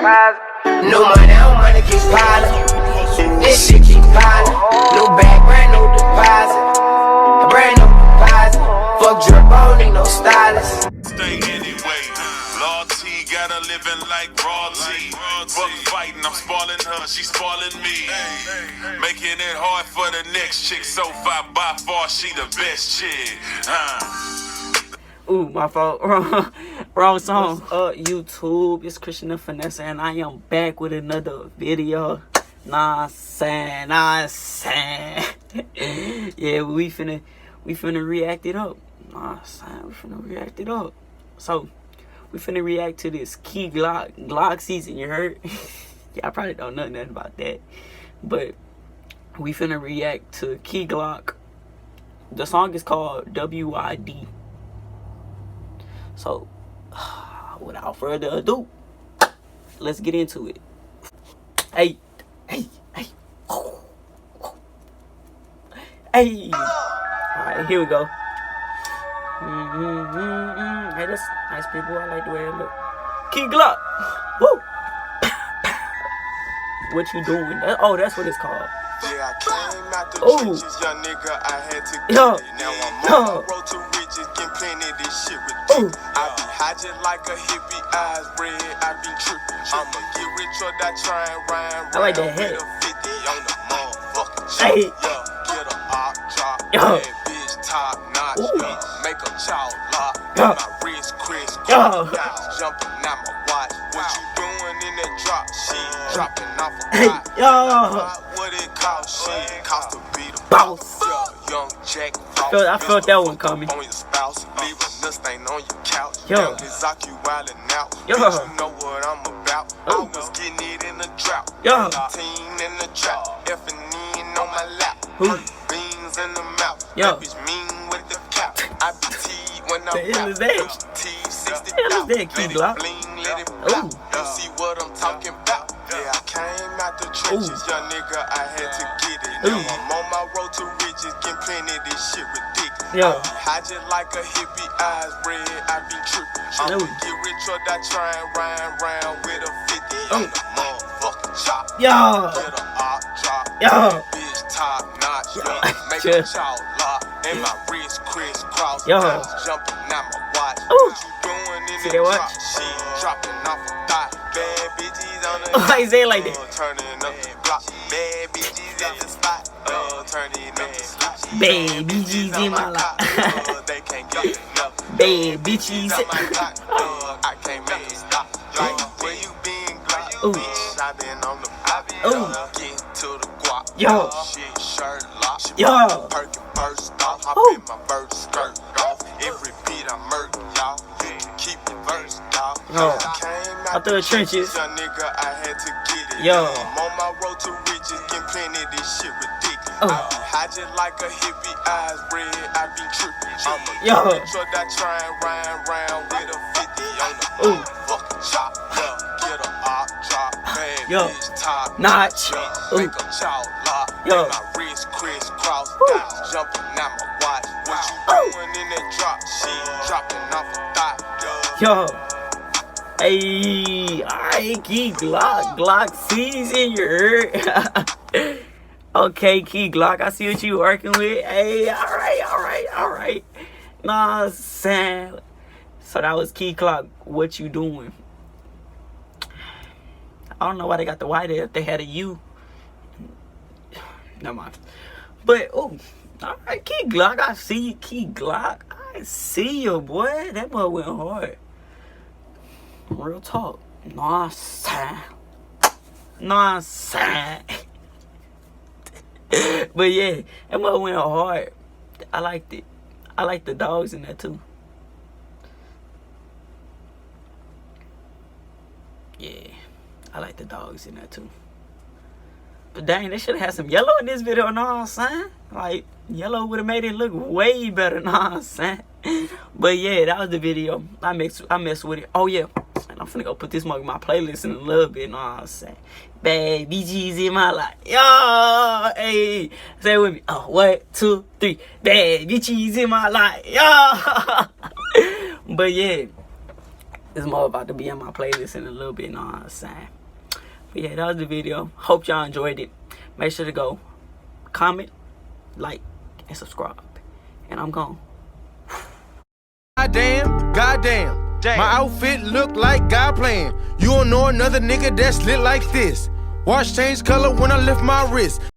New money, old money keep piling. This shit keep piling. New bag, brand new deposit. A brand new deposit. Fuck drip, I don't need no stylist. Stay anyway. Law T got her living like raw T. Fuck fighting, I'm spoiling her, she spoiling me. Making it hard for the next chick. So far, by far, she the best chick. Ooh, my fault. Wrong song. YouTube, it's Christian and Finesse, and I am back with another video. Nah, saying. Yeah, we finna react it up. Nah, saying, we finna react it up. So, we finna react to this Key Glock season, you heard? Yeah, I probably don't know nothing about that. But, we finna react to Key Glock. The song is called WID. So, without further ado, let's get into it. Hey. Alright, here we go. Hey, that's nice, people. I like the way it look. Key Glock. Woo. What you doing? That's what it's called. Yeah, I came out the trenches, young nigga, I had to get Yo. it. Now I'm on the road to riches, getting plenty of this shit ridiculous. I be high just like a hippie, eyes red, I be tripping. I'ma get rich or die trying rhyme. I like that head. With a 50 on the motherfucking Hey. chop. Yeah, get a op drop, Yo. bad bitch, top notch, bitch, make a chow lock. Yo. My wrist crisscross, Yo. jumping out my watch. What you doing in that drop? Shit, dropping off a Hey, pot. yo. What it cost? Shit, cost to be the Boss. young Jack. I felt that one coming. On your spouse, leave a nut stain on your couch. Yo. Young Kizaki wildin' out. Yo. Bitch, you know what I'm about. Oh. I was getting it in the drought. Yo. Team in the trap. Effing in on my lap. Who? Beans in the mouth. Yo. That bitch mean with the cap. I be T when I'm The hell is that? T 60 The hell is that, Key Glock? Let it blow. Ooh. You see what I'm talking about? Yeah, I came out the trenches, young nigga, I had to get it. Now Ooh. I'm on my road to riches, getting plenty of this shit ridiculous. Yo. I be high just like a hippie, eyes red, I be tripping. I'ma Ooh. get rich or die trying rhyme round with a 50 on the motherfucking chop. Yo. Get a op drop, Yo. bitch top notch, Yo. make Chill. a chow lock, and my wrist crisscross, Yo. jumping out my watch. Ooh. What you doing in See that that watch? drop? Shit, dropping off a thigh, bad bitches on the Why you say it like that? turning up the block, bad bitches at the spot, turning up the slot. Bad bitches in my life. They can't get enough. Bad bitches. On my clock, I can't make it stop. Like where you been, Glock? Ooh. Bitch, I been on the block. Ooh. Get to the guap. Yo. Shit, shirt lock. Yo. Perky burst off. Hop Ooh. in my bird skirt off. Every beat I murk, y'all. Keep your verse, y'all. Yo. Came Out the trenches. Young nigga, I had to get it. Yo. I'm on my road to riches, getting plenty of this shit ridiculous. Oh. I be high just like a hippie, eyes red, I be tripping. I'ma Yo. get rich or die trying rhyme round with a 50 on the Ooh. motherfucking chop. Yeah, get a op drop, bad Yo. bitch, top Notch. Yeah, Ooh. make a chow lock, Yo. and my wrist crisscross, Ooh. jumping out my watch. What you Ooh. doing in that drop? Shit, dropping off a thigh. Yo. Hey, alright, Key Glock season, you heard? Okay, Key Glock, I see what you working with. Hey, alright. Nah, Sam. So that was Key Glock. What you doing? I don't know why they got the Y there. If they had a U. Never mind. But, oh, alright, Key Glock. I see you, Key Glock. I see you, boy. That boy went hard. Real talk. Nonsense. But yeah, that boy went hard. I liked it. I like the dogs in there too. Yeah, I like the dogs in there too. But dang, they should have had some yellow in this video, know what I'm saying? Like, yellow would have made it look way better, know what I'm saying? But yeah, that was the video. I messed with it. Oh yeah, and I'm finna go put this mug in my playlist in a little bit, know what I'm saying? Bad BG's in my life. Yo, hey, say it with me. Oh, 1, 2, 3. Bad bitches in my life. Yo. But yeah, There's more about to be in my playlist in a little bit, you know what I'm saying? But yeah, that was the video. Hope y'all enjoyed it. Make sure to go comment, like, and subscribe. And I'm gone. Goddamn. My outfit look like God playing. You don't know another nigga that's lit like this. Watch change color when I lift my wrist.